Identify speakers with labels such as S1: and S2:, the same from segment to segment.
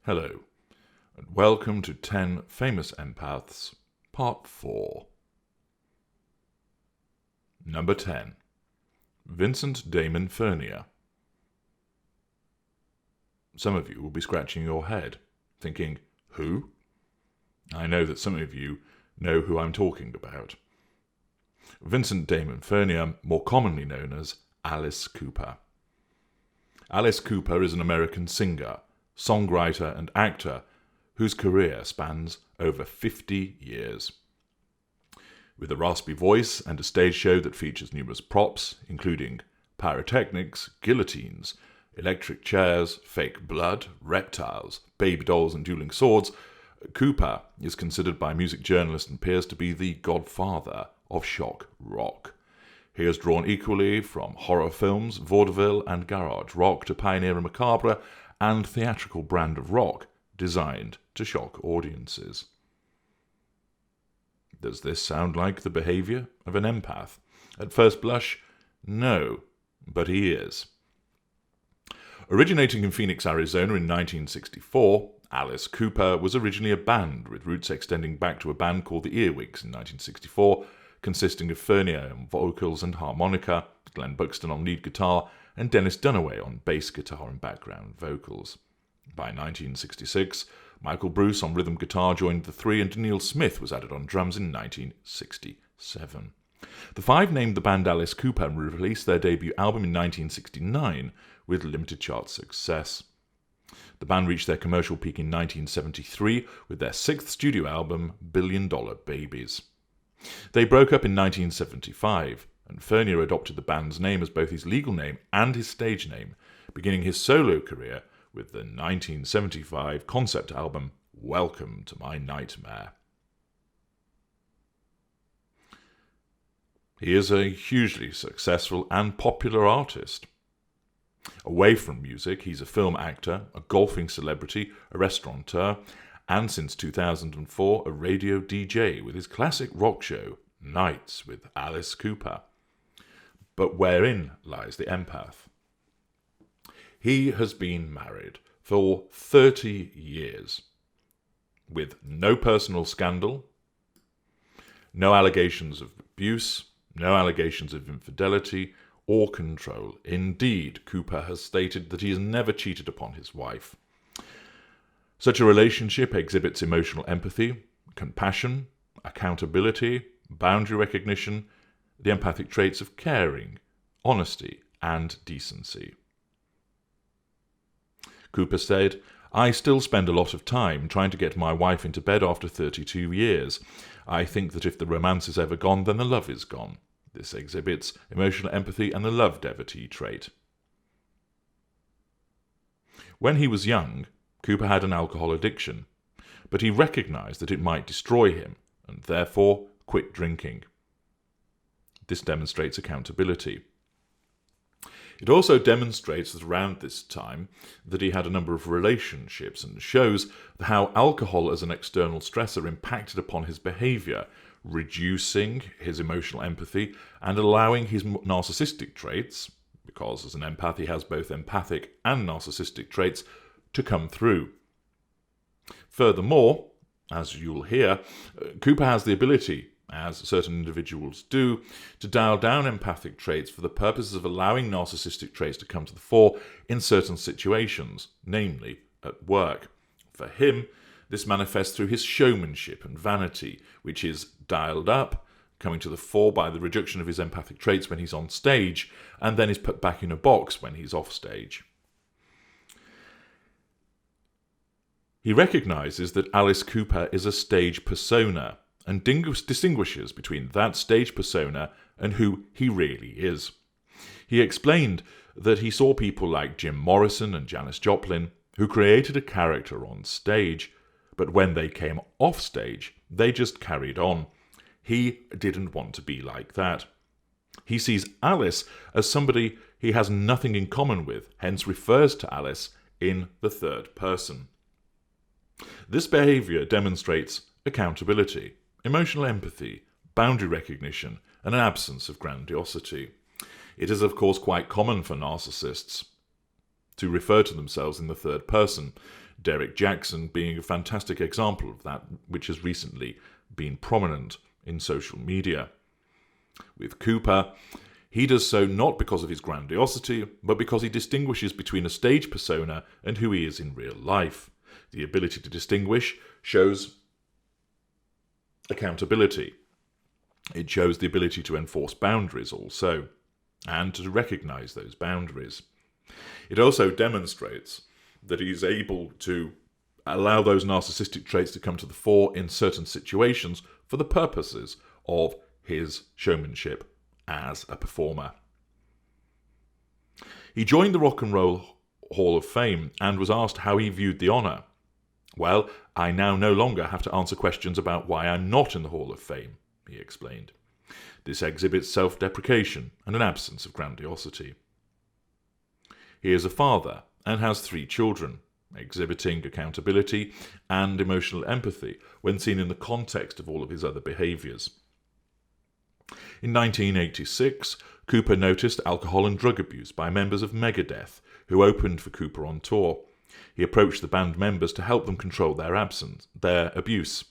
S1: Hello, and welcome to 10 Famous Empaths, Part 4. Number 10. Vincent Damon Fernier. Some of you will be scratching your head, thinking, who? I know that some of you know who I'm talking about. Vincent Damon Fernier, more commonly known as Alice Cooper. Alice Cooper is an American singer, songwriter and actor whose career spans over 50 years. With a raspy voice and a stage show that features numerous props, including pyrotechnics, guillotines, electric chairs, fake blood, reptiles, baby dolls and dueling swords, Cooper is considered by music journalists and peers to be the godfather of shock rock. He has drawn equally from horror films, vaudeville and garage rock to pioneer a macabre and theatrical brand of rock designed to shock audiences. Does this sound like the behavior of an empath? At first blush, no, but he is. Originating in Phoenix, Arizona in 1964, Alice Cooper was originally a band with roots extending back to a band called the Earwigs in 1964, consisting of Fernier on vocals and harmonica, Glenn Buxton on lead guitar, and Dennis Dunaway on bass guitar and background vocals. By 1966, Michael Bruce on rhythm guitar joined the three, and Neil Smith was added on drums in 1967. The five named the band Alice Cooper and released their debut album in 1969 with limited chart success. The band reached their commercial peak in 1973 with their sixth studio album, Billion Dollar Babies. They broke up in 1975, and Fernier adopted the band's name as both his legal name and his stage name, beginning his solo career with the 1975 concept album, Welcome to My Nightmare. He is a hugely successful and popular artist. Away from music, he's a film actor, a golfing celebrity, a restaurateur, and since 2004, a radio DJ with his classic rock show, Nights with Alice Cooper. But wherein lies the empath? He has been married for 30 years, with no personal scandal, no allegations of abuse, no allegations of infidelity or control. Indeed, Cooper has stated that he has never cheated upon his wife. Such a relationship exhibits emotional empathy, compassion, accountability, boundary recognition, the empathic traits of caring, honesty, and decency. Cooper said, "I still spend a lot of time trying to get my wife into bed after 32 years. I think that if the romance is ever gone, then the love is gone. This exhibits emotional empathy and the love devotee trait." When he was young, Cooper had an alcohol addiction, but he recognized that it might destroy him and therefore quit drinking. This demonstrates accountability. It also demonstrates that around this time that he had a number of relationships and shows how alcohol as an external stressor impacted upon his behavior, reducing his emotional empathy and allowing his narcissistic traits, because as an empath he has both empathic and narcissistic traits, to come through. Furthermore, as you'll hear, Cooper has the ability, as certain individuals do, to dial down empathic traits for the purposes of allowing narcissistic traits to come to the fore in certain situations, namely at work. For him, this manifests through his showmanship and vanity, which is dialed up, coming to the fore by the reduction of his empathic traits when he's on stage, and then is put back in a box when he's off stage. He recognizes that Alice Cooper is a stage persona, and distinguishes between that stage persona and who he really is. He explained that he saw people like Jim Morrison and Janis Joplin, who created a character on stage, but when they came off stage, they just carried on. He didn't want to be like that. He sees Alice as somebody he has nothing in common with, hence refers to Alice in the third person. This behavior demonstrates accountability, emotional empathy, boundary recognition, and an absence of grandiosity. It is, of course, quite common for narcissists to refer to themselves in the third person, Derrick Jackson being a fantastic example of that, which has recently been prominent in social media. With Cooper, he does so not because of his grandiosity, but because he distinguishes between a stage persona and who he is in real life. The ability to distinguish shows accountability. It shows the ability to enforce boundaries also, and to recognize those boundaries. It also demonstrates that he is able to allow those narcissistic traits to come to the fore in certain situations for the purposes of his showmanship as a performer. He joined the Rock and Roll Hall of Fame and was asked how he viewed the honour. "Well, I now no longer have to answer questions about why I'm not in the Hall of Fame," he explained. This exhibits self-deprecation and an absence of grandiosity. He is a father and has 3 children, exhibiting accountability and emotional empathy when seen in the context of all of his other behaviours. In 1986, Cooper noticed alcohol and drug abuse by members of Megadeth, who opened for Cooper on tour. He approached the band members to help them control their abuse.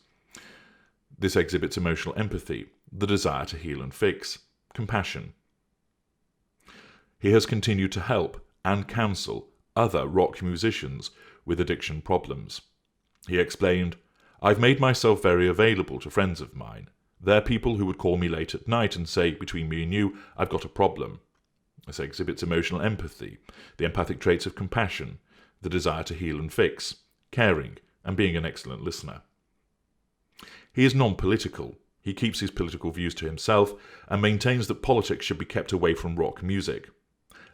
S1: This exhibits emotional empathy, the desire to heal and fix, compassion. He has continued to help and counsel other rock musicians with addiction problems. He explained, "I've made myself very available to friends of mine. They're people who would call me late at night and say, between me and you, I've got a problem." This exhibits emotional empathy, the empathic traits of compassion, the desire to heal and fix, caring, and being an excellent listener. He is non-political. He keeps his political views to himself and maintains that politics should be kept away from rock music.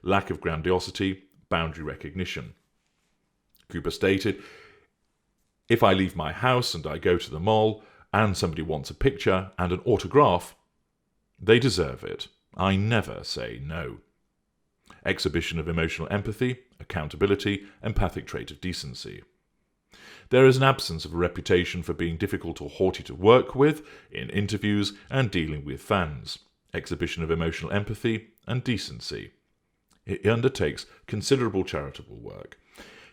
S1: Lack of grandiosity, boundary recognition. Cooper stated, "If I leave my house and I go to the mall and somebody wants a picture and an autograph, they deserve it. I never say no." Exhibition of emotional empathy, accountability, empathic trait of decency. There is an absence of a reputation for being difficult or haughty to work with in interviews and dealing with fans. Exhibition of emotional empathy and decency. He undertakes considerable charitable work.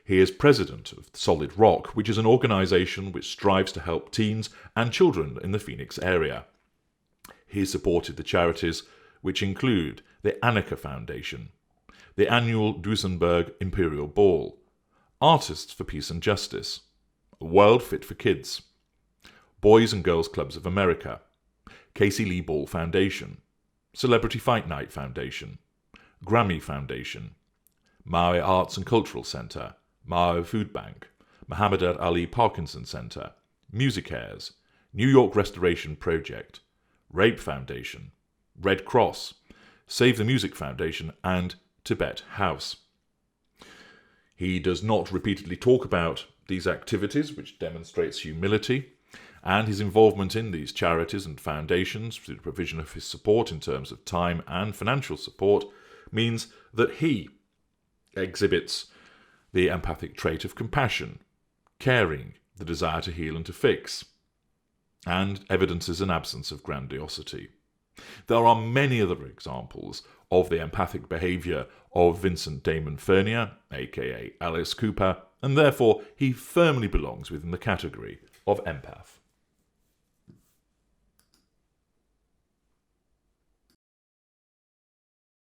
S1: He is president of Solid Rock, which is an organisation which strives to help teens and children in the Phoenix area. He has supported the charities which include the Annika Foundation, the annual Duesenberg Imperial Ball, Artists for Peace and Justice, A World Fit for Kids, Boys and Girls Clubs of America, Casey Lee Ball Foundation, Celebrity Fight Night Foundation, Grammy Foundation, Maui Arts and Cultural Centre, Maui Food Bank, Muhammad Ali Parkinson Centre, Music Airs, New York Restoration Project, Rape Foundation, Red Cross, Save the Music Foundation, and Tibet House. He does not repeatedly talk about these activities, which demonstrates humility, and his involvement in these charities and foundations through the provision of his support in terms of time and financial support means that he exhibits the empathic trait of compassion, caring, the desire to heal and to fix, and evidences an absence of grandiosity. There are many other examples of the empathic behaviour of Vincent Damon Fernier, aka Alice Cooper, and therefore he firmly belongs within the category of empath.